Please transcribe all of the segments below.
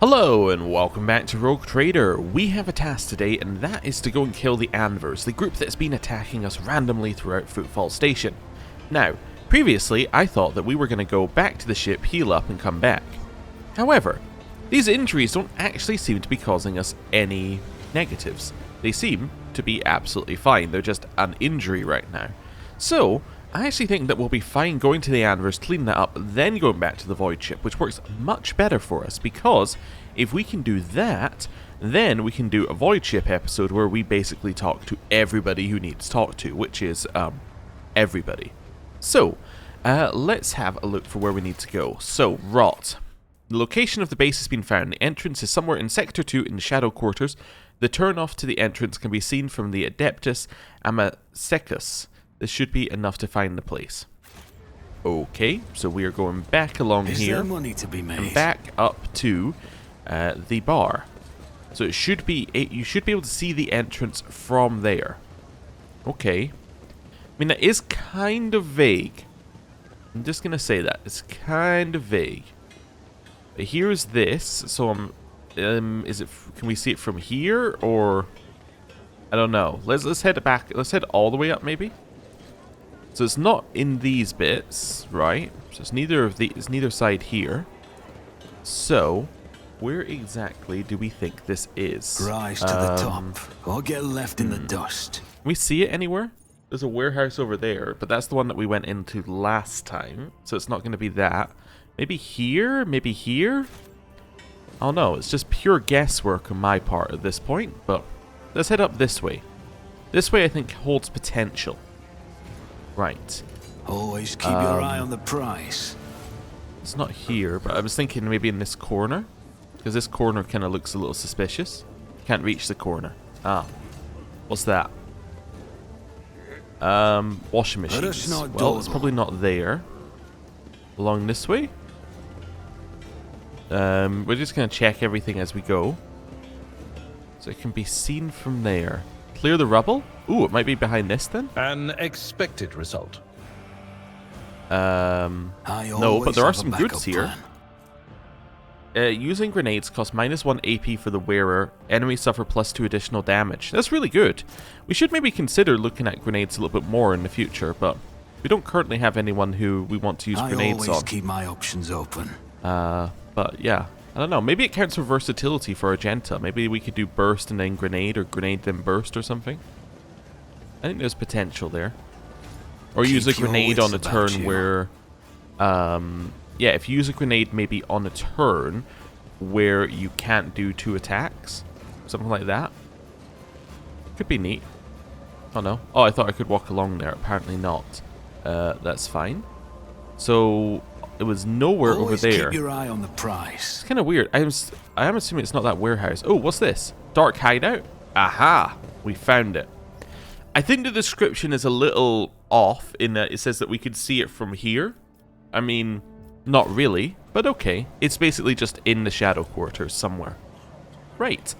Hello and welcome back to Rogue Trader. We have a task today, and that is to go and kill the Anvers, the group that's been attacking us randomly throughout Footfall Station. Now, previously I thought that we were going to go back to the ship, heal up and come back. However, these injuries don't actually seem to be causing us any negatives. They seem to be absolutely fine, they're just an injury right now. So, I actually think that we'll be fine going to the Anvers, cleaning that up, then going back to the voidship, which works much better for us, because if we can do that, then we can do a voidship episode where we basically talk to everybody who needs to talk to, which is, everybody. So, let's have a look for where we need to go. So, Rot. The location of the base has been found. The entrance is somewhere in Sector 2 in the Shadow Quarters. The turn-off to the entrance can be seen from the Adeptus Amasecus. This should be enough to find the place. Okay, so we are going back along here and back up to the bar. So it should be, you should be able to see the entrance from there. Okay. I mean, that is kind of vague. I'm just going to say that. It's kind of vague. But here's this, so can we see it from here, or I don't know. Let's head back. Let's head all the way up, maybe. So it's not in these bits, right? So it's neither side here. So, where exactly do we think this is? Rise to the top, or get left in the dust. Can we see it anywhere? There's a warehouse over there, but that's the one that we went into last time. So it's not going to be that. Maybe here? Maybe here? Oh no, it's just pure guesswork on my part at this point, but let's head up this way. This way I think holds potential. Right. Always keep your eye on the prize. It's not here, but I was thinking maybe in this corner. Because this corner kind of looks a little suspicious. Can't reach the corner. Ah. What's that? Washing machines. Well, it's probably not there. Along this way? We're just going to check everything as we go. So it can be seen from there. Clear the rubble? Ooh, it might be behind this then? An expected result. No, but there are some goods here. Using grenades costs -1 AP for the wearer. Enemies suffer +2 additional damage. That's really good. We should maybe consider looking at grenades a little bit more in the future, but we don't currently have anyone who we want to use grenades on. I always keep my options open. But yeah. I don't know, maybe it counts for versatility for Argenta. Maybe we could do burst and then grenade, or grenade then burst or something. I think there's potential there. Or use a grenade on a turn where... yeah, if you use a grenade maybe on a turn where you can't do 2 attacks. Something like that. Could be neat. Oh no. Oh, I thought I could walk along there. Apparently not. That's fine. So... it was nowhere over there. Keep your eye on the prize. It's kind of weird. I am assuming it's not that warehouse. Oh, what's this? Dark hideout? Aha! We found it. I think the description is a little off in that it says that we could see it from here. I mean, not really, but okay. It's basically just in the Shadow Quarters somewhere. Right.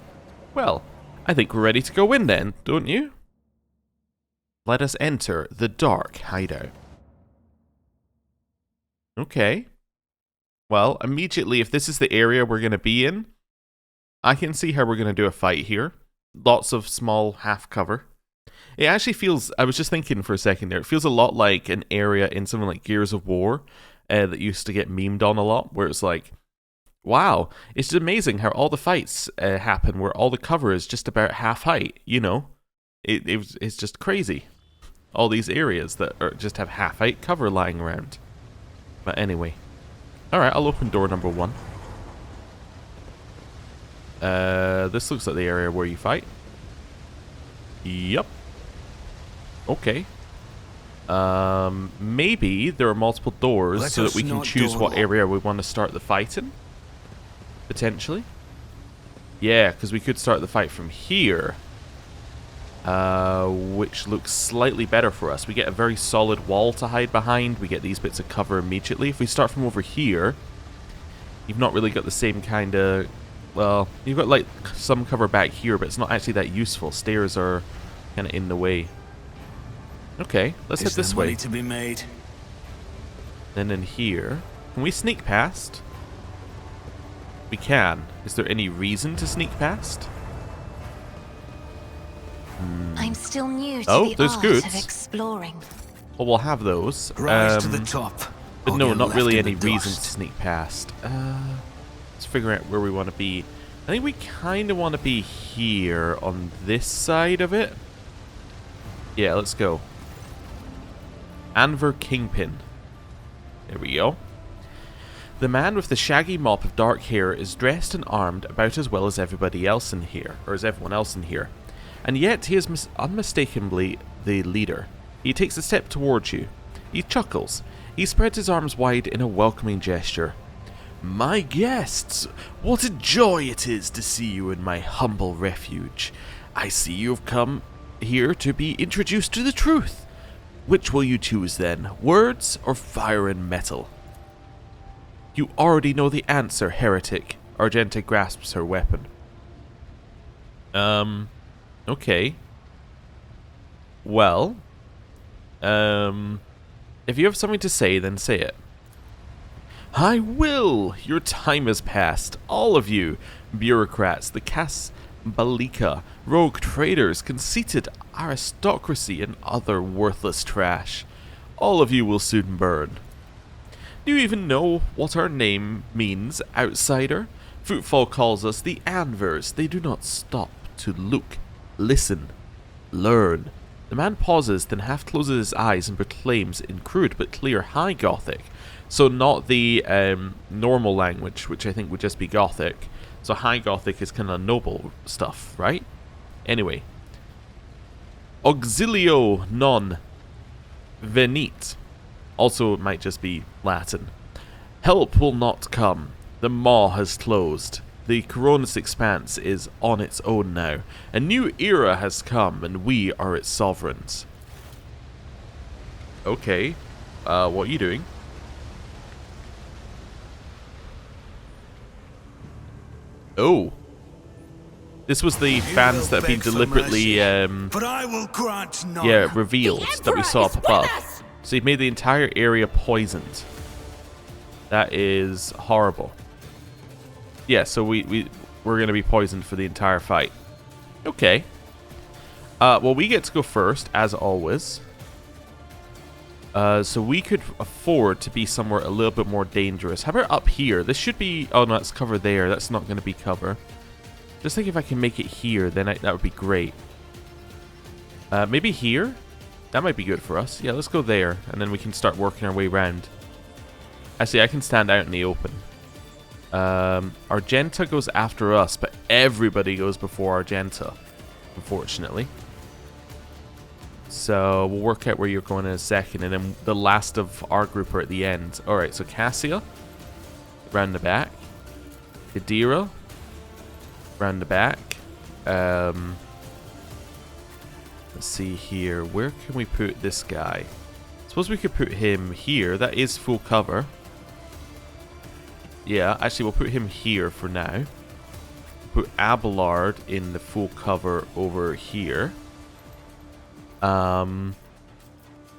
Well, I think we're ready to go in then, don't you? Let us enter the Dark Hideout. Okay. Well, immediately, if this is the area we're going to be in, I can see how we're going to do a fight here. Lots of small half cover. It actually feels, I was just thinking for a second there, it feels a lot like an area in something like Gears of War that used to get memed on a lot, where it's like, wow, it's just amazing how all the fights happen where all the cover is just about half height, you know? It's just crazy. All these areas that just have half height cover lying around. But anyway. Alright, I'll open door number 1. This looks like the area where you fight. Yep. Okay. Maybe there are multiple doors so that we can choose what area we want to start the fight in. Potentially. Yeah, because we could start the fight from here. Which looks slightly better for us. We get a very solid wall to hide behind. We get these bits of cover immediately. If we start from over here, you've not really got the same kind of... well, you've got like some cover back here, but it's not actually that useful. Stairs are kind of in the way. Okay, let's head this way. To be made? Then in here, can we sneak past? We can. Is there any reason to sneak past? I'm still new to Oh, the there's art goods. of exploring. Well, we'll have those. Rise to the top. But or no, get not left really in the any reason to dust. sneak past. Let's figure out where we want to be. I think we kind of want to be here on this side of it. Yeah, let's go. Anvers Kingpin. There we go. The man with the shaggy mop of dark hair is dressed and armed about as well as everybody else in here, or as everyone else in here. And yet he is unmistakably the leader. He takes a step towards you. He chuckles. He spreads his arms wide in a welcoming gesture. My guests, what a joy it is to see you in my humble refuge. I see you have come here to be introduced to the truth. Which will you choose then, words or fire and metal? You already know the answer, heretic. Argenta grasps her weapon. Okay. Well, if you have something to say, then say it. I will! Your time has passed. All of you. Bureaucrats, the Casbalika, rogue traders, conceited aristocracy, and other worthless trash. All of you will soon burn. Do you even know what our name means, outsider? Footfall calls us the Anvers. They do not stop to look, listen, learn. The man pauses, then half closes his eyes and proclaims in crude but clear High Gothic. So not the normal language, which I think would just be Gothic. So High Gothic is kind of noble stuff, right? Anyway. Auxilio non venit. Also, it might just be Latin. Help will not come. The maw has closed. The Koronus Expanse is on its own now. A new era has come, and we are its sovereigns. Okay. What are you doing? Oh. This was the fans that have been deliberately, but I will grant none. yeah, revealed that we saw up above. So you've made the entire area poisoned. That is horrible. Yeah, so we're going to be poisoned for the entire fight. Okay. Well, we get to go first, as always. So we could afford to be somewhere a little bit more dangerous. How about up here? This should be... Oh, no, it's cover there. That's not going to be cover. Just think if I can make it here, then that would be great. Maybe here? That might be good for us. Yeah, let's go there, and then we can start working our way around. Actually, I can stand out in the open. Argenta goes after us, but everybody goes before Argenta, unfortunately. So we'll work out where you're going in a second, and then the last of our group are at the end. Alright, so Cassia, round the back. Kadira, round the back. Let's see here. Where can we put this guy? Suppose we could put him here. That is full cover. Yeah, actually we'll put him here for now. Put Abelard in the full cover over here. And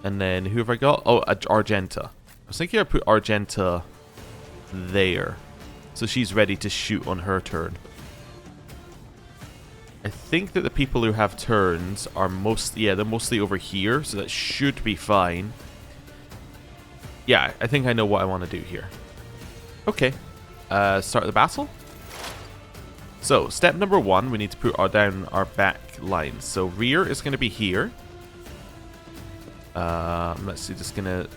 then who have I got? Oh, Argenta. I was thinking I'd put Argenta there. So she's ready to shoot on her turn. I think that the people who have turns are they're mostly over here, so that should be fine. Yeah, I think I know what I want to do here. Okay, start the battle. So, step number 1, we need to put down our back lines. So, rear is going to be here. Let's see, just going to...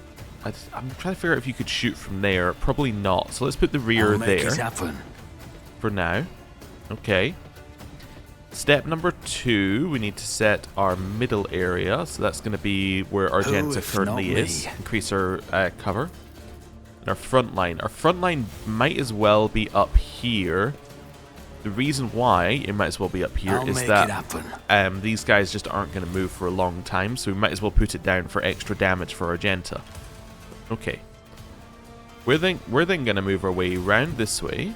I'm trying to figure out if you could shoot from there. Probably not. So, let's put the rear there. For now. Okay. Step number 2, we need to set our middle area. So, that's going to be where Argenta currently is. Increase our cover. And our front line. Our front line might as well be up here. The reason why it might as well be up here is that these guys just aren't going to move for a long time, so we might as well put it down for extra damage for Argenta. Okay. We're then going to move our way around this way.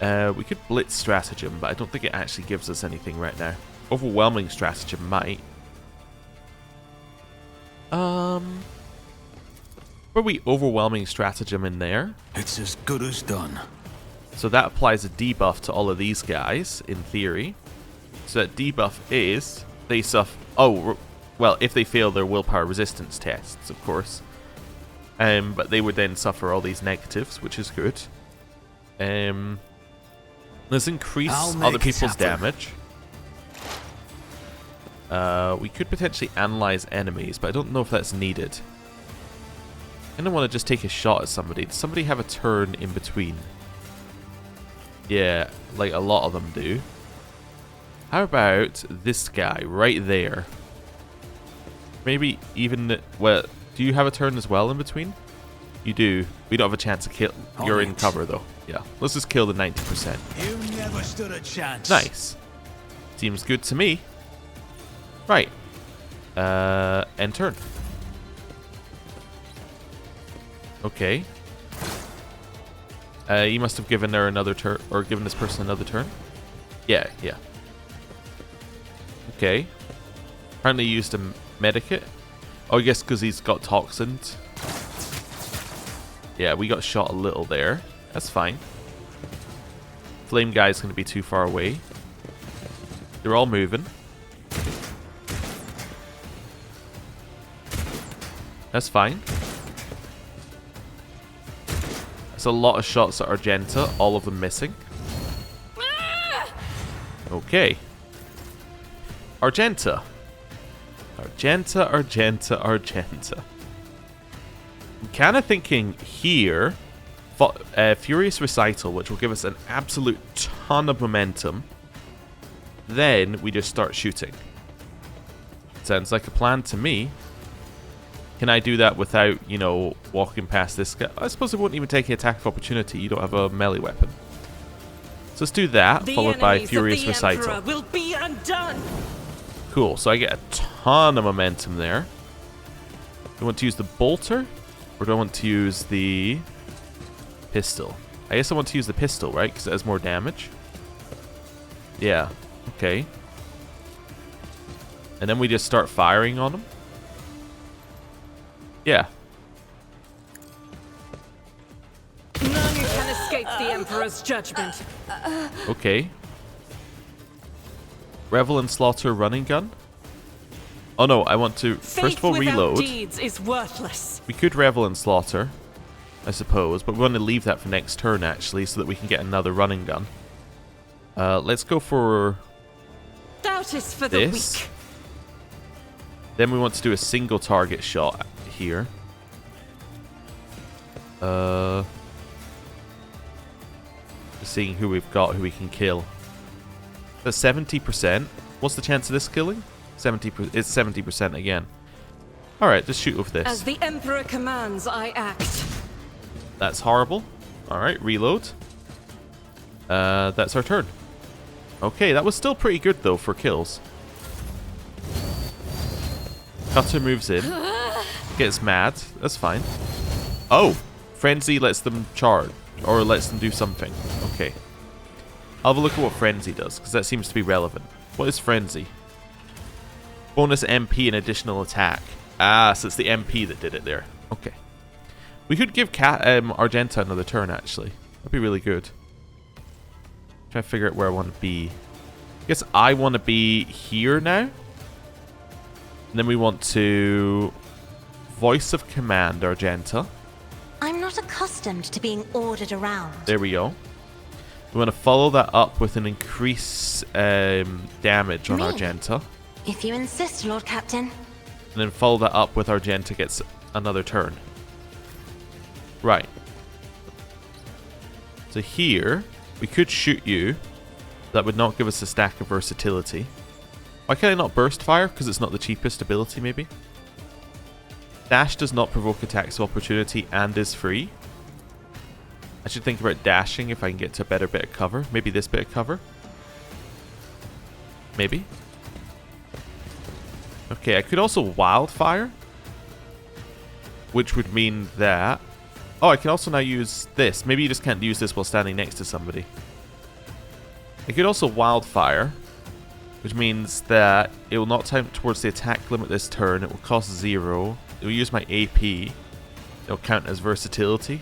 We could blitz stratagem, but I don't think it actually gives us anything right now. Overwhelming stratagem might. Were we overwhelming stratagem in there? It's as good as done. So that applies a debuff to all of these guys, in theory. So that debuff is they suffer... Oh, well, if they fail their willpower resistance tests, of course. But they would then suffer all these negatives, which is good. Let's increase other people's damage. We could potentially analyze enemies, but I don't know if that's needed. I don't want to just take a shot at somebody. Does somebody have a turn in between? Yeah, like a lot of them do. How about this guy right there? Maybe even... Well, do you have a turn as well in between? You do. We don't have a chance to kill... You're in cover, though. Yeah. Let's just kill the 90%. You never stood a chance. Nice. Seems good to me. Right. End turn. Okay. You must have given her another turn, or given this person another turn. Yeah, yeah. Okay. Apparently used a medikit. Oh, I guess because he's got toxins. Yeah, we got shot a little there. That's fine. Flame guy's going to be too far away. They're all moving. That's fine. That's a lot of shots at Argenta, all of them missing. Okay. Argenta. Argenta, Argenta, Argenta. I'm kind of thinking here, Furious Recital, which will give us an absolute ton of momentum. Then we just start shooting. Sounds like a plan to me. Can I do that without, you know, walking past this guy? I suppose it wouldn't even take an attack of opportunity. You don't have a melee weapon. So let's do that, followed by Furious Recital. Will be undone. Cool, so I get a ton of momentum there. Do I want to use the bolter? Or do I want to use the pistol? I guess I want to use the pistol, right? Because it has more damage. Yeah, okay. And then we just start firing on them. Yeah. None can escape the Emperor's judgment. Okay. Revel and Slaughter running gun. Oh no, I want to first of all reload. Deeds is worthless. We could Revel and Slaughter, I suppose, but we want to leave that for next turn actually, so that we can get another running gun. Let's go for Doubt is for this. the weak. Then we want to do a single target shot here. Just seeing who we've got, who we can kill. That's 70%. What's the chance of this killing? 70%. It's 70% again. Alright, just shoot with this. As the Emperor commands, I act. That's horrible. Alright, reload. That's our turn. Okay, that was still pretty good though for kills. Cutter moves in. Gets mad. That's fine. Oh! Frenzy lets them charge. Or lets them do something. Okay. I'll have a look at what Frenzy does, because that seems to be relevant. What is Frenzy? Bonus MP and additional attack. Ah, so it's the MP that did it there. Okay. We could give Argenta another turn, actually. That'd be really good. Try to figure out where I want to be. I guess I want to be here now. And then we want to Voice of Command Argenta. I'm not accustomed to being ordered around. There we go. We want to follow that up with an increase damage on Me? Argenta. If you insist, Lord Captain. And then follow that up with Argenta gets another turn. Right. So here, we could shoot you. That would not give us a stack of versatility. Why can I not burst fire? Because it's not the cheapest ability, maybe? Dash does not provoke attacks of opportunity and is free. I should think about dashing if I can get to a better bit of cover. Maybe this bit of cover. Maybe. Okay, I could also wildfire. Which would mean that... Oh, I can also now use this. Maybe you just can't use this while standing next to somebody. I could also wildfire. Which means that it will not count towards the attack limit this turn. It will cost 0. It will use my AP. It will count as versatility.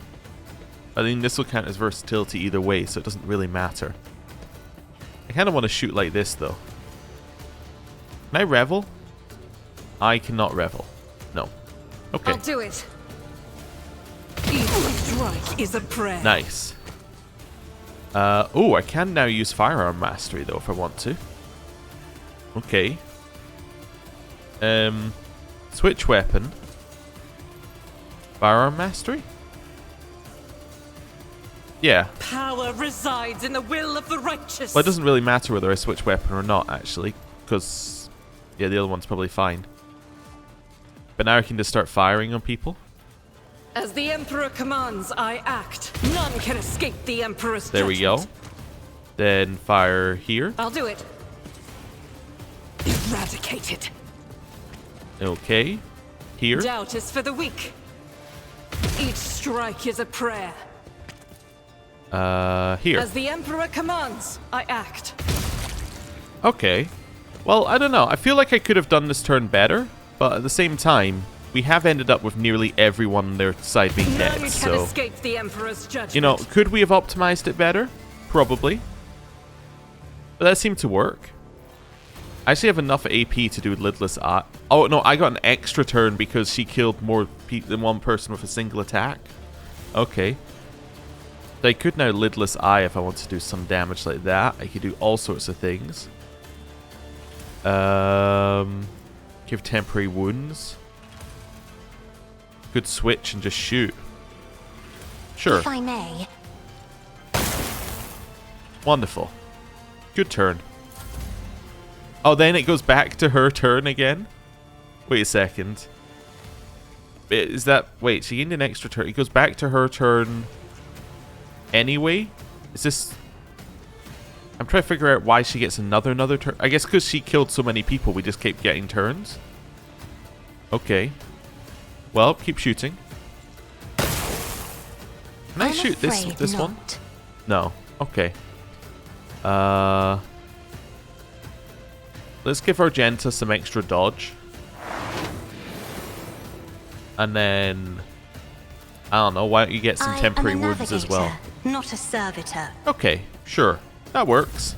I mean, this will count as versatility either way, so it doesn't really matter. I kind of want to shoot like this, though. Can I revel? I cannot revel. No. Okay. I'll do it. Each strike is a prayer. Nice. Oh, I can now use firearm mastery, though, if I want to. Okay. Switch weapon. Firearm mastery? Yeah. Power resides in the will of the righteous. Well, it doesn't really matter whether I switch weapon or not, actually, because, yeah, the other one's probably fine. But now I can just start firing on people. As the Emperor commands, I act. None can escape the Emperor's There we go. judgment. Then fire here. I'll do it. Eradicated. Okay. Here. Doubt is for the weak. Each strike is a prayer. Here. As the Emperor commands, I act. Okay. Well, I don't know. I feel like I could have done this turn better, but at the same time, we have ended up with nearly everyone on their side being None dead, can so... escape the Emperor's judgment. You know, could we have optimized it better? Probably. But that seemed to work. I actually have enough AP to do lidless eye. Oh, no, I got an extra turn because she killed more than one person with a single attack. Okay. So I could now lidless eye if I want to do some damage like that. I could do all sorts of things. Give temporary wounds. Could switch and just shoot. Sure. If I may. Wonderful. Good turn. Oh, then it goes back to her turn again? Wait a second. Is that... Wait, she gained an extra turn. It goes back to her turn anyway? Is this... I'm trying to figure out why she gets another turn. I guess because she killed so many people, we just keep getting turns. Okay. Well, keep shooting. Can I shoot this one? No. Okay. Let's give Argenta some extra dodge. And then... I don't know, why don't you get some temporary wounds as well? Not a servitor. Okay, sure. That works.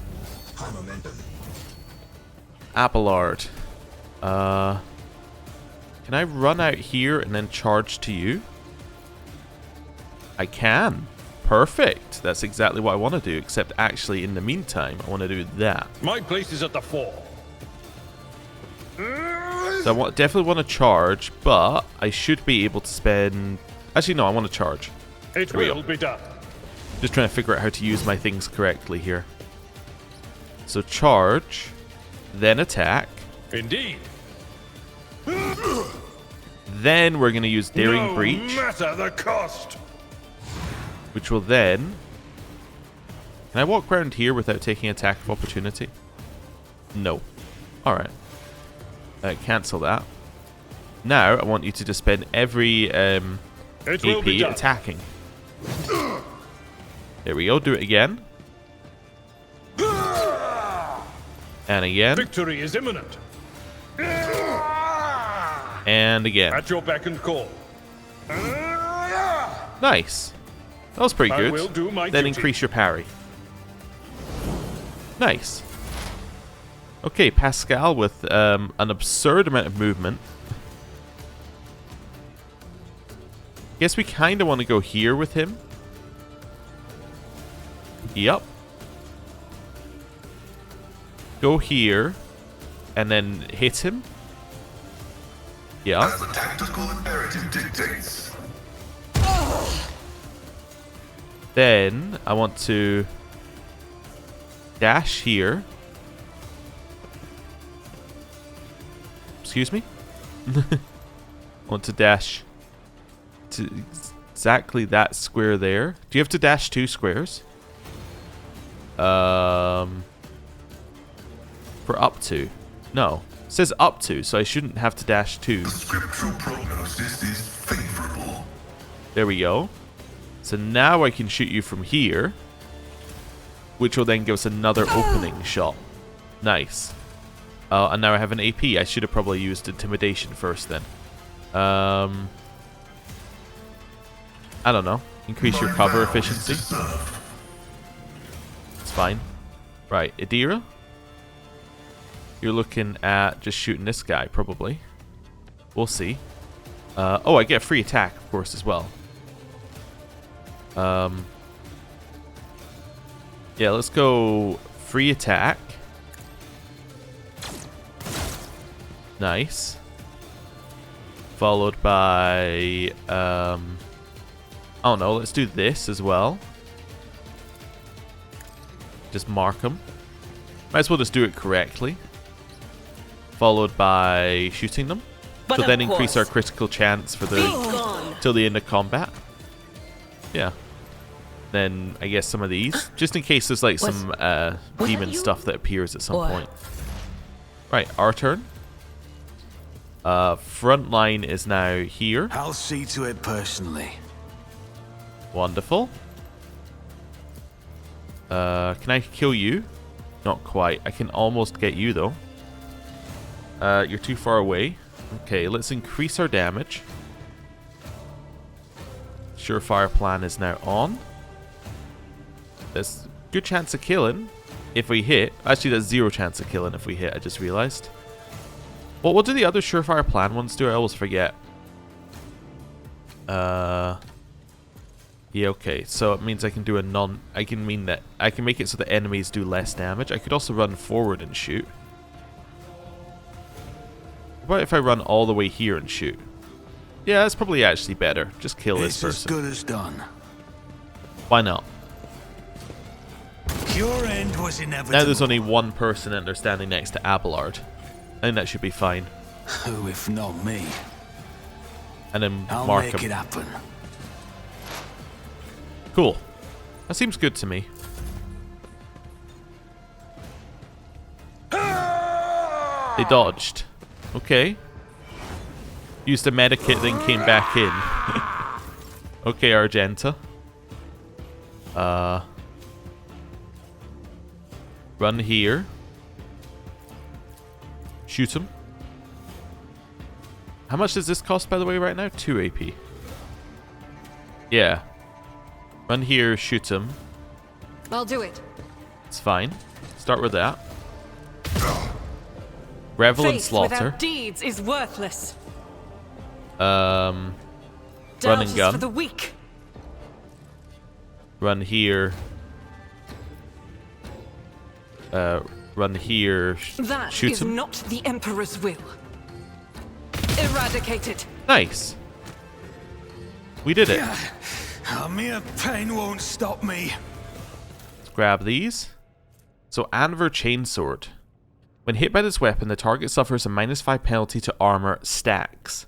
Abelard. Can I run out here and then charge to you? I can. Perfect. That's exactly what I want to do, except actually in the meantime, I want to do that. My place is at the fore. So I definitely want to charge, but I should be able to spend... Actually, no, I want to charge. It There we will go. be done. Just trying to figure out how to use my things correctly here. So charge, then attack. Indeed. Then we're going to use Daring No Breach, matter the cost. which will then... Can I walk around here without taking attack of opportunity? No. Alright. Cancel that. Now, I want you to just spend every It will AP be done. attacking. There we go. Do it again. And again. Victory is imminent. And again. At your beck and call. Nice. That was pretty I good. will do my Then duty. increase your parry. Nice. Okay, Pascal with an absurd amount of movement. Guess we kind of want to go here with him. Yep. Go here. And then hit him. Yeah. As the tactical imperative dictates. Then I want to dash here. Excuse me? I want to dash to exactly that square there. Do you have to dash 2 squares? For up to. No. It says up to, so I shouldn't have to dash 2. The scriptural prognosis is favorable. There we go. So now I can shoot you from here, which will then give us another opening shot. Nice. And now I have an AP. I should have probably used Intimidation first then. I don't know. Increase your My cover vow is efficiency. to serve. It's fine. Right, Adira. You're looking at just shooting this guy, probably. We'll see. Oh, I get a free attack, of course, as well. Yeah, let's go free attack. Nice. Followed by, I don't know, let's do this as well. Just mark them. Might as well just do it correctly. Followed by shooting them. But So of then increase our course. critical chance for the Gone. till the end of combat. Yeah. Then I guess some of these, just in case there's like some was demon that you? stuff that appears at some Or- point. Right, our turn. Front line is now here. I'll see to it personally. Wonderful. Can I kill you? Not quite. I can almost get you though. You're too far away. Okay, let's increase our damage. Surefire plan is now on. There's good chance of killing if we hit. Actually, there's 0 chance of killing if we hit, I just realized. Well, what do the other surefire plan ones do? I always forget. Yeah, okay. So it means I can do a I can mean that I can make it so the enemies do less damage. I could also run forward and shoot. What if I run all the way here and shoot? Yeah, that's probably actually better. Just kill this It's as person. good as done. Why not? Your end was inevitable. Now there's only one person and they're standing next to Abelard. I think that should be fine. Who, if not me? And then I'll mark make him. it happen. Cool. That seems good to me. They dodged. Okay. Used a medikit, then came back in. Okay, Argenta. Run here. Shoot him. How much does this cost, by the way, right now? 2 AP. Yeah. Run here, shoot him. I'll do it. It's fine. Start with that. Revel and Faith slaughter. without deeds is worthless. Run Doubt and is gun. for the weak. Run here. Run here. That Shoot is him. not the Emperor's will. Eradicate it. Nice. We did it. A mere pain won't stop me. Let's grab these. So Anvers Chainsword. When hit by this weapon, the target suffers a -5 penalty to armor stacks.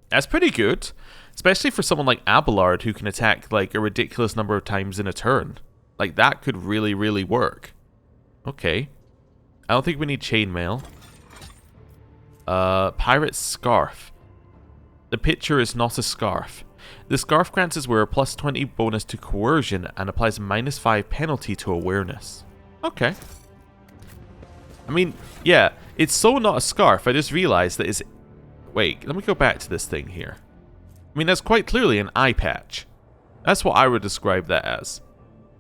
That's pretty good, especially for someone like Abelard who can attack like a ridiculous number of times in a turn. Like that could really, really work. Okay. I don't think we need chainmail. Pirate Scarf. The picture is not a scarf. The scarf grants his wearer +20 bonus to coercion and applies a -5 penalty to awareness. Okay. I mean, yeah, it's so not a scarf. I just realized that it's... Wait, let me go back to this thing here. I mean, that's quite clearly an eye patch. That's what I would describe that as.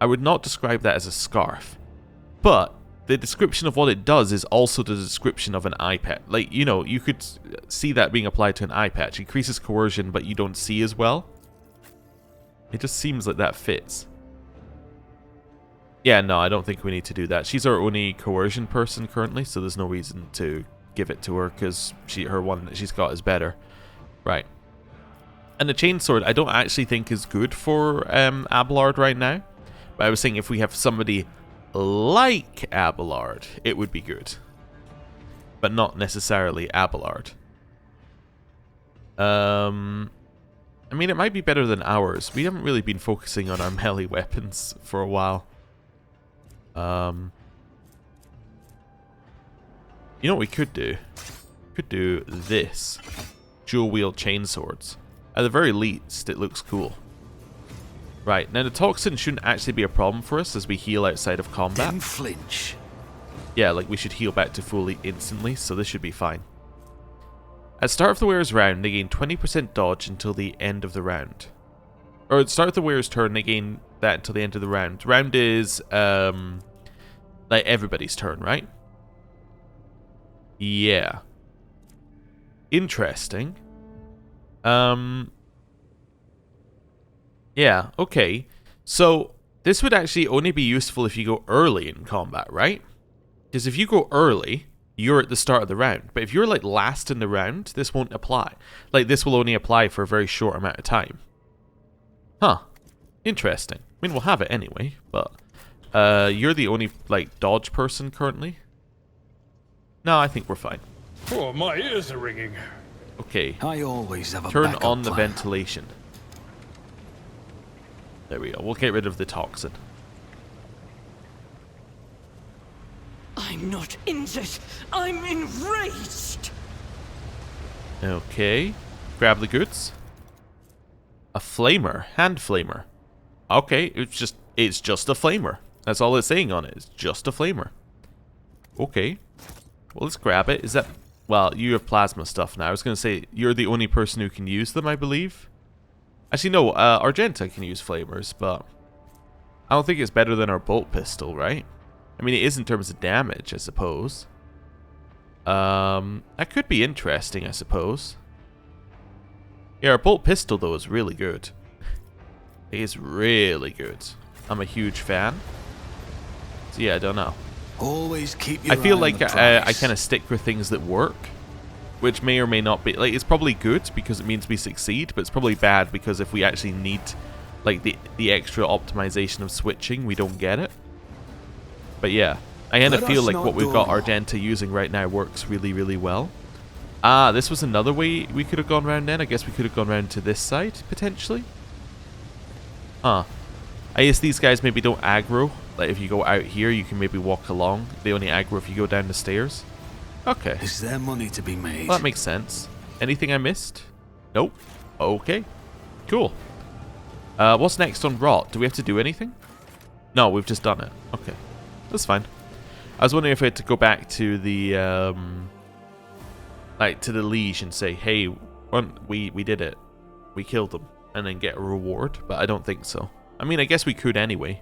I would not describe that as a scarf. But the description of what it does is also the description of an eye patch. Like, you know, you could see that being applied to an eye patch. Increases coercion, but you don't see as well. It just seems like that fits. Yeah, no, I don't think we need to do that. She's our only coercion person currently, so there's no reason to give it to her because her one that she's got is better. Right. And the chainsword I don't actually think is good for Abelard right now. But I was saying if we have somebody like Abelard, it would be good. But not necessarily Abelard. I mean, it might be better than ours. We haven't really been focusing on our melee weapons for a while. You know what we could do? We could do this. Dual wield chainswords. At the very least, it looks cool. Right, now the toxin shouldn't actually be a problem for us as we heal outside of combat. Didn't flinch. Yeah, like we should heal back to fully instantly, so this should be fine. At start of the wearer's round, they gain 20% dodge until the end of the round. Or start of the wearer's turn, they gain that until the end of the round. Round is, like, everybody's turn, right? Yeah. Interesting. Yeah, okay. So, this would actually only be useful if you go early in combat, right? Because if you go early, you're at the start of the round. But if you're, like, last in the round, this won't apply. Like, this will only apply for a very short amount of time. Huh. Interesting. I mean, we'll have it anyway, but... you're the only, like, dodge person currently? No, I think we're fine. Oh, my ears are ringing. Okay. I always have a Turn backup on the plan. ventilation. There we go. We'll get rid of the toxin. I'm not injured. I'm enraged. Okay. Grab the goods. A flamer. Hand flamer. Okay, it's just a flamer. That's all it's saying on it. It's just a flamer. Okay. Well, let's grab it. Is that... Well, you have plasma stuff now. I was going to say, you're the only person who can use them, I believe. Actually, no. Argenta can use flamers, but... I don't think it's better than our bolt pistol, right? I mean, it is in terms of damage, I suppose. That could be interesting, I suppose. Yeah, our bolt pistol, though, is really good. It is really good. I'm a huge fan. So yeah, I don't know. Always keep your I feel eye like on the prize. I kind of stick with things that work, which may or may not be... Like, it's probably good because it means we succeed, but it's probably bad because if we actually need, like, the extra optimization of switching, we don't get it. But yeah, I kind of Let feel us like not what we've got go. Argenta using right now works really, really well. Ah, this was another way we could have gone around then. I guess we could have gone around to this side, potentially. Huh. I guess these guys maybe don't aggro. Like, if you go out here, you can maybe walk along. They only aggro if you go down the stairs. Okay. Is there money to be made? Well, that makes sense. Anything I missed? Nope. Okay. Cool. What's next on Rot? Do we have to do anything? No, we've just done it. Okay. That's fine. I was wondering if I had to go back to the, like, to the Leash and say, hey, we did it. We killed them. And then get a reward. But I don't think so. I mean, I guess we could anyway.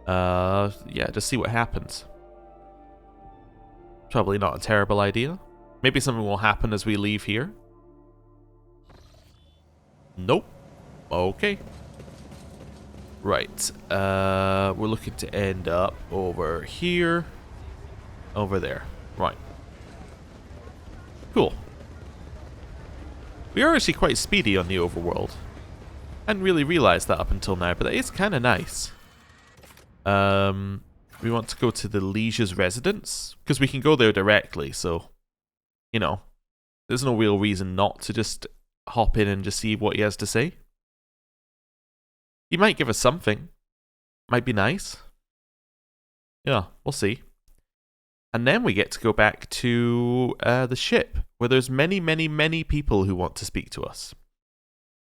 Yeah, just see what happens. Probably not a terrible idea. Maybe something will happen as we leave here. Nope. Okay. Right. We're looking to end up over here. Over there. Right. Cool. We are actually quite speedy on the overworld. I hadn't really realized that up until now, but that is kind of nice. We want to go to the Leash's residence, because we can go there directly, so, you know, there's no real reason not to just hop in and just see what he has to say. He might give us something. Might be nice. Yeah, we'll see. And then we get to go back to the ship, where there's many, many, many people who want to speak to us.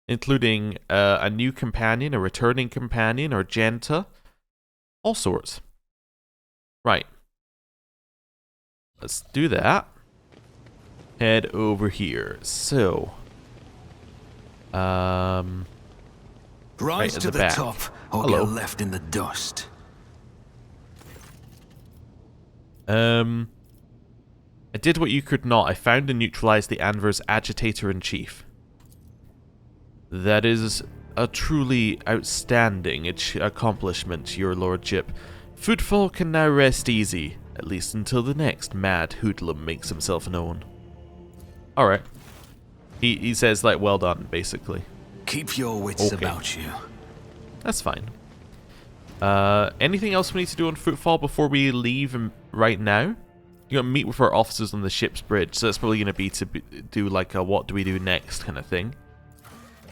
Including a new companion, a returning companion, Argenta. All sorts. Right. Let's do that. Head over here. So. Rise right at to the the back. top, or Hello. get left in the dust. I did what you could not. I found and neutralized the Anvers agitator-in-chief. That is a truly outstanding accomplishment, your lordship. Footfall can now rest easy, at least until the next mad hoodlum makes himself known. Alright. He says, like, well done, basically. Keep your wits Okay. about you. That's fine. Anything else we need to do on Footfall before we leave right now? You're going to meet with our officers on the ship's bridge, so that's probably going to be do like a what do we do next kind of thing.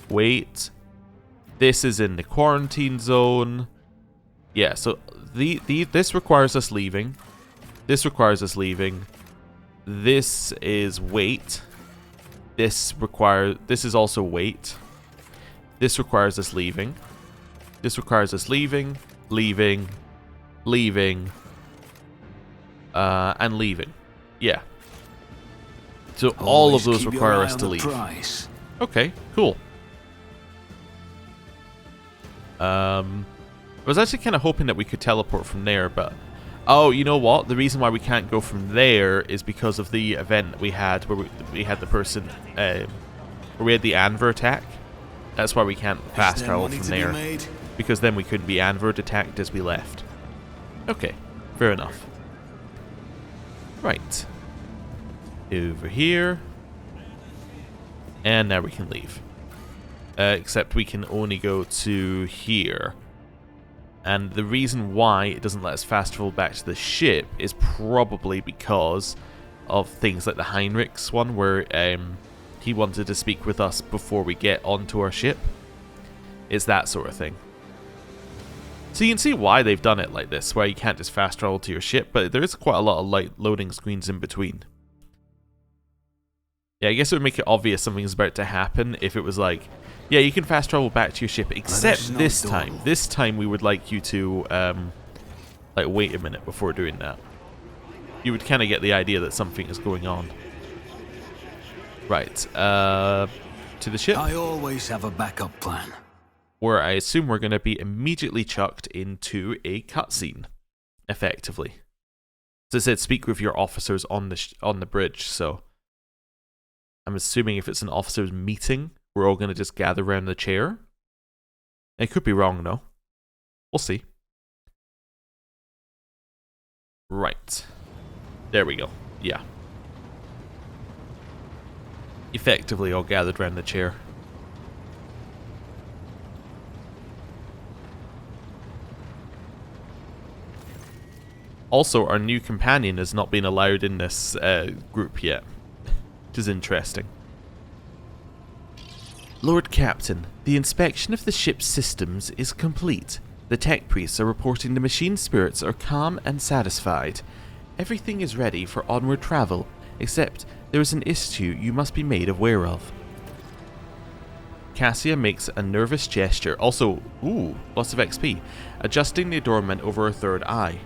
Wait. This is in the quarantine zone. Yeah, so this requires us leaving. This requires us leaving. This is wait. This is also wait. This requires us leaving. This requires us leaving, leaving, and leaving. Yeah. So all of Always those keep your require eye us on to the leave. prize. Okay, cool. I was actually kind of hoping that we could teleport from there, but... Oh, you know what? The reason why we can't go from there is because of the event that we had, where we had the person... where we had the Anvers attack. That's why we can't fast travel from there. Because then we couldn't be Anvers attacked as we left. Okay, fair enough. Right. Over here. And now we can leave. Except we can only go to here. And the reason why it doesn't let us fast travel back to the ship is probably because of things like the Heinrich's one, where he wanted to speak with us before we get onto our ship. It's that sort of thing. So you can see why they've done it like this, where you can't just fast travel to your ship, but there is quite a lot of loading screens in between. Yeah, I guess it would make it obvious something's about to happen if it was like, yeah, you can fast travel back to your ship, except this time. This time we would like you to, like, wait a minute before doing that. You would kind of get the idea that something is going on. Right, to the ship. I always have a backup plan. Where I assume we're going to be immediately chucked into a cutscene, effectively. So it said, speak with your officers on the bridge, so... I'm assuming if it's an officers' meeting, we're all going to just gather around the chair. I could be wrong, though. We'll see. Right. There we go. Yeah. Effectively all gathered around the chair. Also, our new companion has not been allowed in this group yet. Which is interesting. Lord Captain, the inspection of the ship's systems is complete. The tech priests are reporting the machine spirits are calm and satisfied. Everything is ready for onward travel, except there is an issue you must be made aware of. Cassia makes a nervous gesture, also, ooh, lots of XP, adjusting the adornment over her third eye.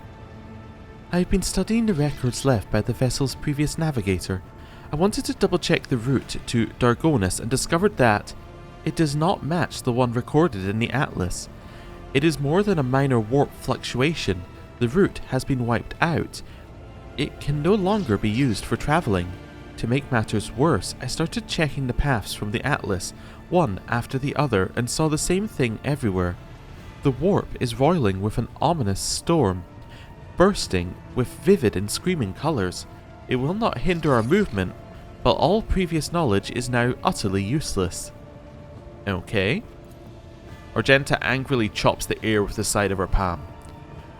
I've been studying the records left by the vessel's previous navigator. I wanted to double check the route to Dargonus and discovered that it does not match the one recorded in the atlas. It is more than a minor warp fluctuation. The route has been wiped out. It can no longer be used for traveling. To make matters worse, I started checking the paths from the atlas, one after the other, and saw the same thing everywhere. The warp is roiling with an ominous storm, bursting with vivid and screaming colours. It will not hinder our movement, but all previous knowledge is now utterly useless. Okay. Argenta angrily chops the air with the side of her palm.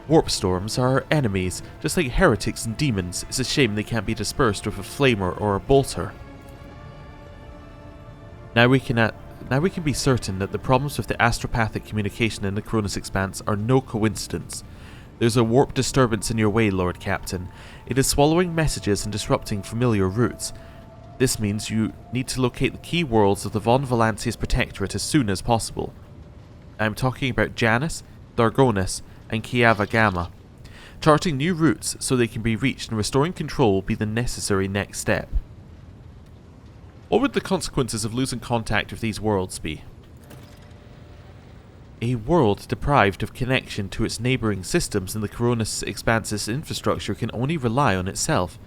Warp storms are our enemies, just like heretics and demons. It's a shame they can't be dispersed with a flamer or a bolter. Now we can be certain that the problems with the astropathic communication in the Koronus Expanse are no coincidence. There's a warp disturbance in your way, Lord Captain. It is swallowing messages and disrupting familiar routes. This means you need to locate the key worlds of the Von Valancius Protectorate as soon as possible. I am talking about Janus, Dargonus, and Kiava Gamma. Charting new routes so they can be reached and restoring control will be the necessary next step. What would the consequences of losing contact with these worlds be? A world deprived of connection to its neighbouring systems in the Koronus Expanse's infrastructure can only rely on itself,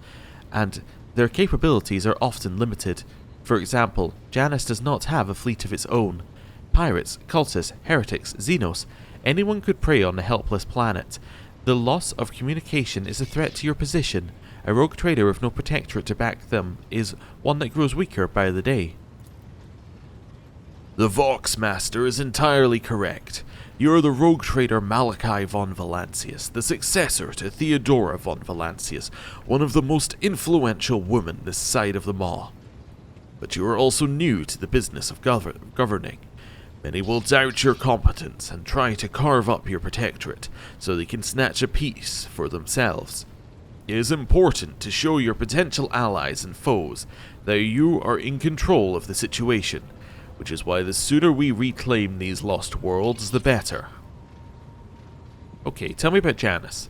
and their capabilities are often limited. For example, Janus does not have a fleet of its own. Pirates, cultists, heretics, Xenos, anyone could prey on a helpless planet. The loss of communication is a threat to your position. A rogue trader with no protectorate to back them is one that grows weaker by the day. The Voxmaster is entirely correct. You are the rogue trader Malachi von Valancius, the successor to Theodora von Valancius, one of the most influential women this side of the Maw. But you are also new to the business of governing. Many will doubt your competence and try to carve up your protectorate so they can snatch a piece for themselves. It is important to show your potential allies and foes that you are in control of the situation, which is why the sooner we reclaim these lost worlds, the better. Okay, tell me about Janus.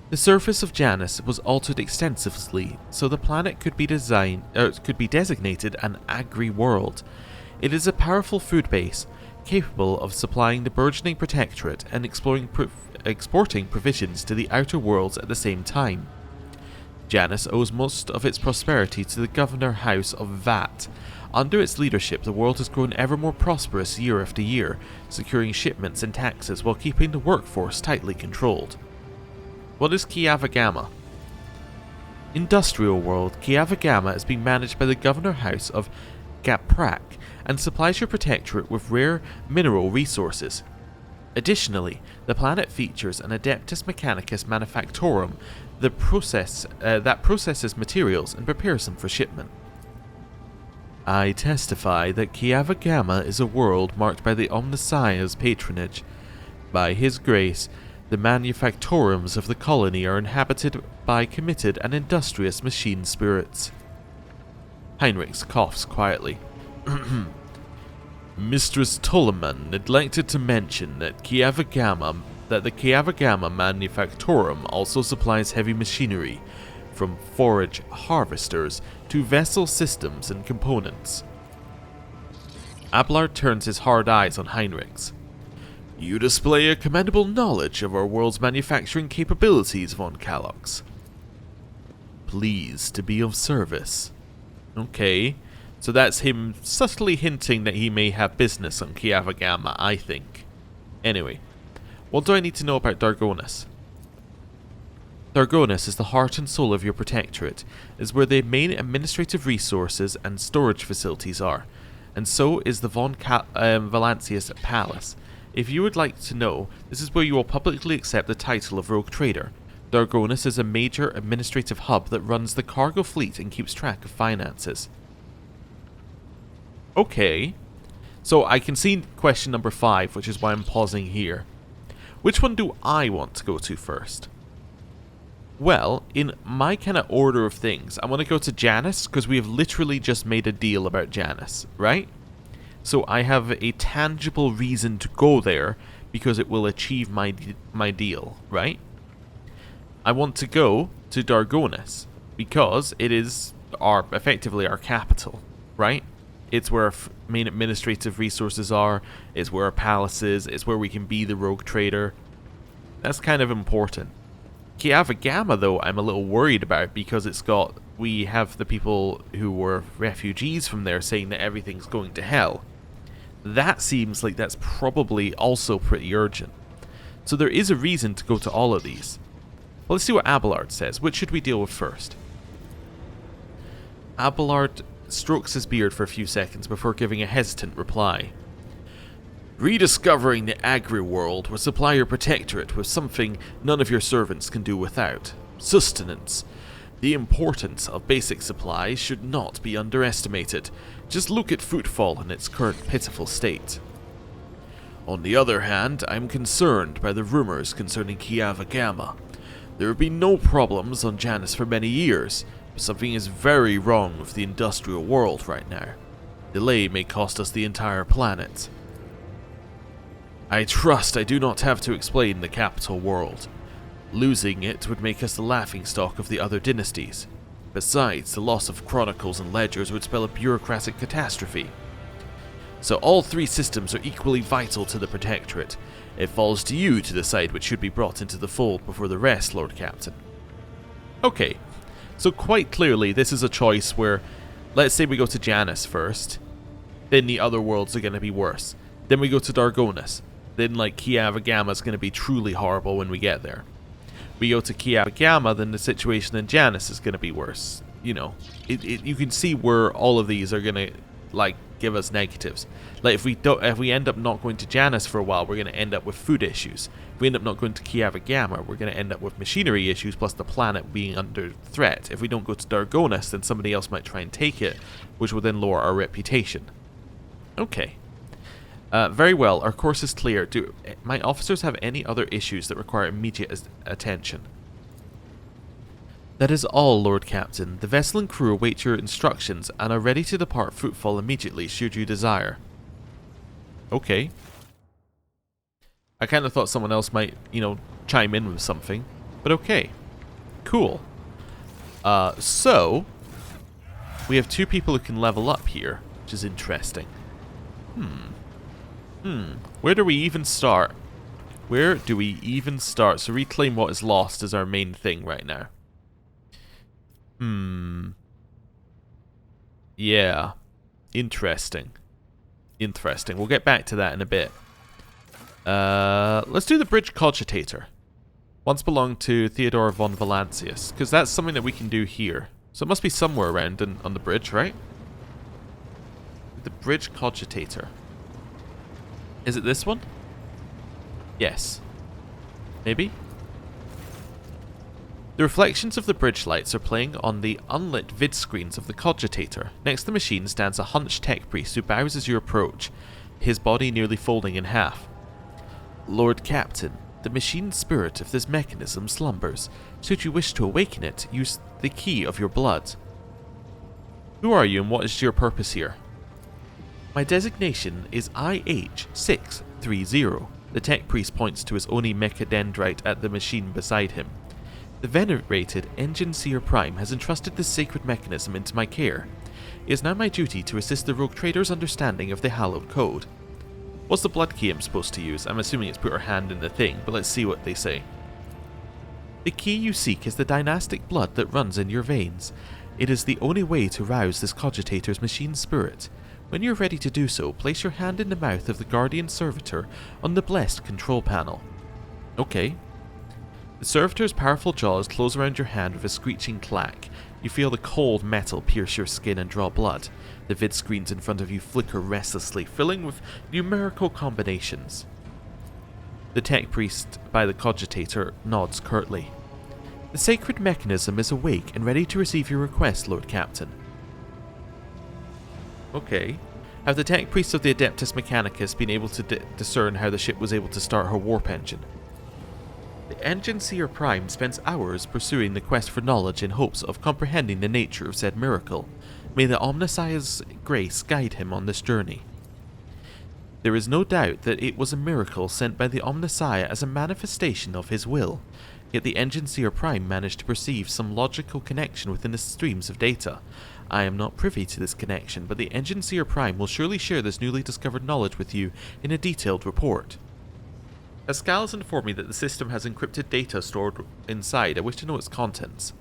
The surface of Janus was altered extensively, so the planet could be designated an agri-world. It is a powerful food base. capable of supplying the burgeoning protectorate and exporting provisions to the outer worlds at the same time. Janus owes most of its prosperity to the Governor House of Vat. Under its leadership, the world has grown ever more prosperous year after year, securing shipments and taxes while keeping the workforce tightly controlled. What is Kiava Gamma? Industrial world, Kiava Gamma is being managed by the Governor House of Gaprak and supplies your protectorate with rare mineral resources. Additionally, the planet features an Adeptus Mechanicus Manufactorum that processes materials and prepares them for shipment. I testify that Kiava Gamma is a world marked by the Omnissiah's patronage. By his grace, the manufactorums of the colony are inhabited by committed and industrious machine spirits. Heinrichs coughs quietly. Mistress Tolleman neglected to mention that the Kiava Gamma Manufactorum also supplies heavy machinery, from forage harvesters to vessel systems and components. Abelard turns his hard eyes on Heinrichs. You display a commendable knowledge of our world's manufacturing capabilities, von Kalox. Pleased to be of service. Okay, so that's him subtly hinting that he may have business on Kiava Gamma, I think. Anyway, what do I need to know about Dargonus? Dargonus is the heart and soul of your protectorate, is where the main administrative resources and storage facilities are, and so is the von Valancius Palace. If you would like to know, this is where you will publicly accept the title of Rogue Trader. Dargonus is a major administrative hub that runs the cargo fleet and keeps track of finances. Okay, so I can see question number 5, which is why I'm pausing here. Which one do I want to go to first? Well, in my kind of order of things, I want to go to Janus, because we have literally just made a deal about Janus, right? So I have a tangible reason to go there, because it will achieve my deal, right? I want to go to Dargonus, because it is effectively our capital, right? It's where our main administrative resources are, it's where our palace is, it's where we can be the rogue trader. That's kind of important. Kiava Gamma, though, I'm a little worried about because we have the people who were refugees from there saying that everything's going to hell. That seems like that's probably also pretty urgent. So there is a reason to go to all of these. Well, let's see what Abelard says. Which should we deal with first? Abelard strokes his beard for a few seconds before giving a hesitant reply. Rediscovering the agri-world will supply your protectorate with something none of your servants can do without. Sustenance. The importance of basic supplies should not be underestimated. Just look at footfall in its current pitiful state. On the other hand, I am concerned by the rumors concerning Kiava Gamma. There have been no problems on Janus for many years, but something is very wrong with the industrial world right now. Delay may cost us the entire planet. I trust I do not have to explain the capital world. Losing it would make us the laughingstock of the other dynasties. Besides, the loss of chronicles and ledgers would spell a bureaucratic catastrophe. So all 3 systems are equally vital to the Protectorate. It falls to you to decide which should be brought into the fold before the rest, Lord Captain. Okay, so quite clearly this is a choice where, let's say we go to Janus first, then the other worlds are going to be worse. Then we go to Dargonus. Then, like, Kiava Gamma is going to be truly horrible when we get there. We go to Kiava Gamma, then the situation in Janus is going to be worse. You know, you can see where all of these are going to, like, give us negatives. Like, if we end up not going to Janus for a while, we're going to end up with food issues. If we end up not going to Kiava Gamma, we're going to end up with machinery issues, plus the planet being under threat. If we don't go to Dargonus, then somebody else might try and take it, which will then lower our reputation. Okay. Very well, our course is clear. Do my officers have any other issues that require immediate attention? That is all, Lord Captain. The vessel and crew await your instructions and are ready to depart Footfall immediately, should you desire. Okay. I kind of thought someone else might, chime in with something. But okay. Cool. So, we have 2 people who can level up here, which is interesting. Where do we even start? Where do we even start? So reclaim what is lost is our main thing right now. Yeah. Interesting. Interesting. We'll get back to that in a bit. Let's do the bridge cogitator. Once belonged to Theodore von Valancius, because that's something that we can do here. So it must be somewhere around on the bridge, right? The bridge cogitator. Is it this one? Yes. Maybe? The reflections of the bridge lights are playing on the unlit vid screens of the cogitator. Next to the machine stands a hunched tech priest who bows as you approach, his body nearly folding in half. Lord Captain, the machine spirit of this mechanism slumbers. Should you wish to awaken it, use the key of your blood. Who are you and what is your purpose here? My designation is IH630. The tech priest points to his Oni mechadendrite at the machine beside him. The venerated Engine Seer Prime has entrusted this sacred mechanism into my care. It is now my duty to assist the rogue trader's understanding of the hallowed code. What's the blood key I'm supposed to use? I'm assuming it's put our hand in the thing, but let's see what they say. The key you seek is the dynastic blood that runs in your veins. It is the only way to rouse this cogitator's machine spirit. When you're ready to do so, place your hand in the mouth of the Guardian Servitor on the blessed control panel. Okay. The Servitor's powerful jaws close around your hand with a screeching clack. You feel the cold metal pierce your skin and draw blood. The vid screens in front of you flicker restlessly, filling with numerical combinations. The tech priest by the cogitator nods curtly. The sacred mechanism is awake and ready to receive your request, Lord Captain. Okay. Have the tech priests of the Adeptus Mechanicus been able to discern how the ship was able to start her warp engine? The Engine Seer Prime spends hours pursuing the quest for knowledge in hopes of comprehending the nature of said miracle. May the Omnissiah's grace guide him on this journey. There is no doubt that it was a miracle sent by the Omnissiah as a manifestation of his will, yet the Engine Seer Prime managed to perceive some logical connection within the streams of data. I am not privy to this connection, but the Engine Seer Prime will surely share this newly discovered knowledge with you in a detailed report. Pascal has informed me that the system has encrypted data stored inside. I wish to know its contents.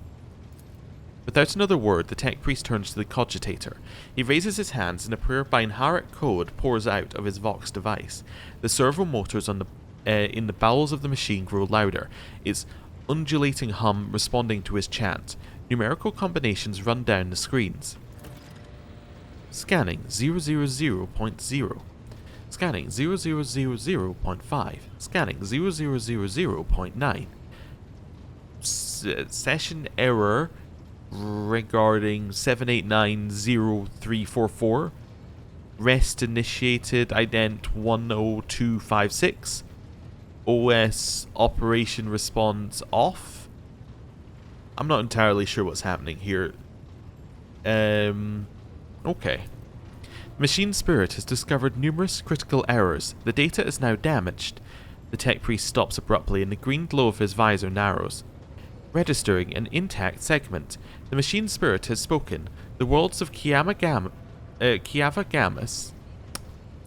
Without another word, the tech priest turns to the cogitator. He raises his hands and a Binharic code pours out of his Vox device. The servo motors on in the bowels of the machine grow louder, its undulating hum responding to his chant. Numerical combinations run down the screens. Scanning 000.0. Scanning 0000.5. Scanning 0000.9. Session error regarding 7890344. Rest initiated ident 10256. OS operation response off. I'm not entirely sure what's happening here. Okay. Machine Spirit has discovered numerous critical errors. The data is now damaged. The tech priest stops abruptly and the green glow of his visor narrows. Registering an intact segment. The Machine Spirit has spoken. The worlds of Kiava Gammas.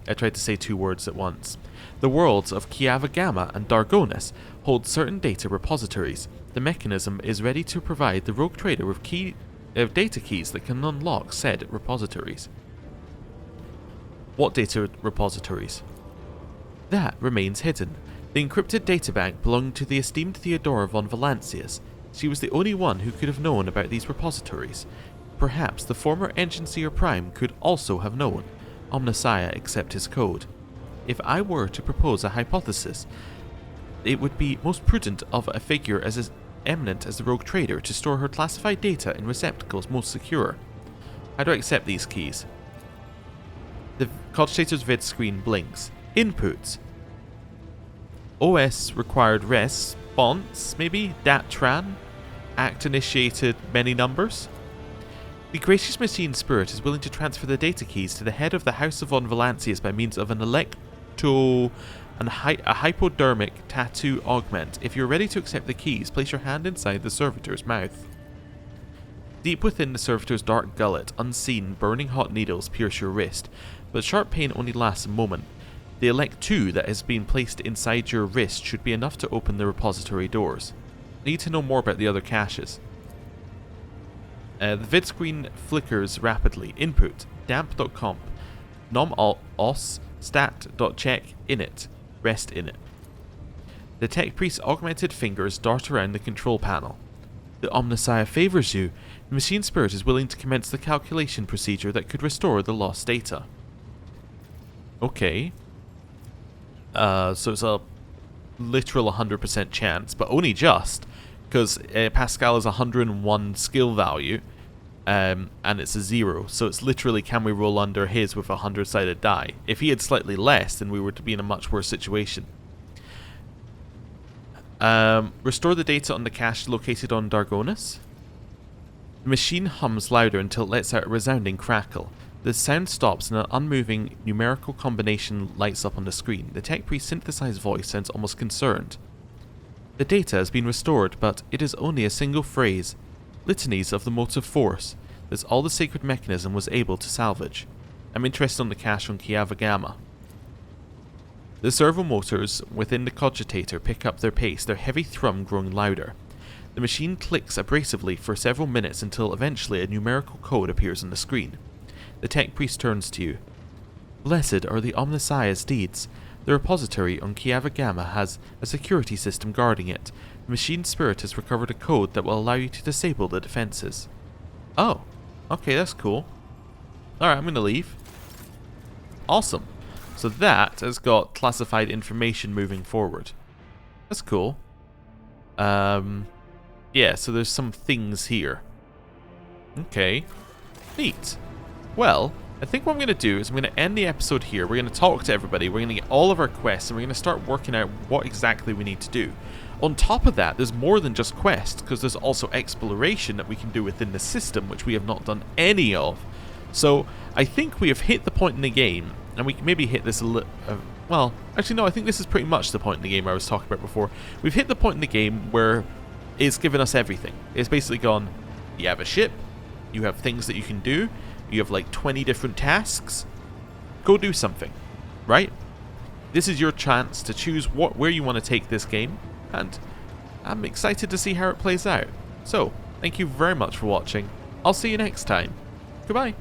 I tried to say two words at once. The worlds of Kiava Gamma and Dargonus hold certain data repositories. The mechanism is ready to provide the rogue trader with data keys that can unlock said repositories. What data repositories? That remains hidden. The encrypted databank belonged to the esteemed Theodora von Valancius. She was the only one who could have known about these repositories. Perhaps the former Engine Seer Prime could also have known. Omnissiah accept his code. If I were to propose a hypothesis, it would be most prudent of a figure as eminent as the rogue trader to store her classified data in receptacles most secure. How do I accept these keys? The cogitator's vid screen blinks. Inputs. OS required response, maybe? DATRAN? Act initiated many numbers? The gracious machine spirit is willing to transfer the data keys to the head of the House of Von Valancius by means of a hypodermic tattoo augment. If you're ready to accept the keys, place your hand inside the servitor's mouth. Deep within the servitor's dark gullet, unseen, burning hot needles pierce your wrist, but sharp pain only lasts a moment. The Elect 2 that has been placed inside your wrist should be enough to open the repository doors. Need to know more about the other caches. The vid screen flickers rapidly. Input damp.comp nom.os stat.check init rest init. The tech priest's augmented fingers dart around the control panel. The Omnissiah favors you. The machine spirit is willing to commence the calculation procedure that could restore the lost data. Okay. So it's a literal 100% chance, but only just, because Pascal is 101 skill value, and it's a 0, so it's literally can we roll under his with a 100-sided die. If he had slightly less, then we were to be in a much worse situation. Restore the data on the cache located on Dargonus. The machine hums louder until it lets out a resounding crackle. The sound stops and an unmoving numerical combination lights up on the screen. The tech priest's synthesized voice sounds almost concerned. The data has been restored, but it is only a single phrase. Litanies of the motive force. That's all the sacred mechanism was able to salvage. I'm interested in the cache on Kiava Gamma. The servo motors within the cogitator pick up their pace, their heavy thrum growing louder. The machine clicks abrasively for several minutes until eventually a numerical code appears on the screen. The tech priest turns to you. Blessed are the Omnissiah's deeds. The repository on Kiava Gamma has a security system guarding it. The machine spirit has recovered a code that will allow you to disable the defenses. Oh, okay, that's cool. Alright, I'm going to leave. Awesome. So that has got classified information moving forward. That's cool. Yeah, so there's some things here. Okay. Neat. Well, I think what I'm going to do is I'm going to end the episode here. We're going to talk to everybody. We're going to get all of our quests, and we're going to start working out what exactly we need to do. On top of that, there's more than just quests, because there's also exploration that we can do within the system, which we have not done any of. So, I think we have hit the point in the game, and we can maybe hit this a little... well, actually no, I think this is pretty much the point in the game I was talking about before. We've hit the point in the game where it's given us everything. It's basically gone, you have a ship, you have things that you can do, you have like 20 different tasks, go do something, right? This is your chance to choose where you want to take this game, and I'm excited to see how it plays out. So, thank you very much for watching. I'll see you next time. Goodbye.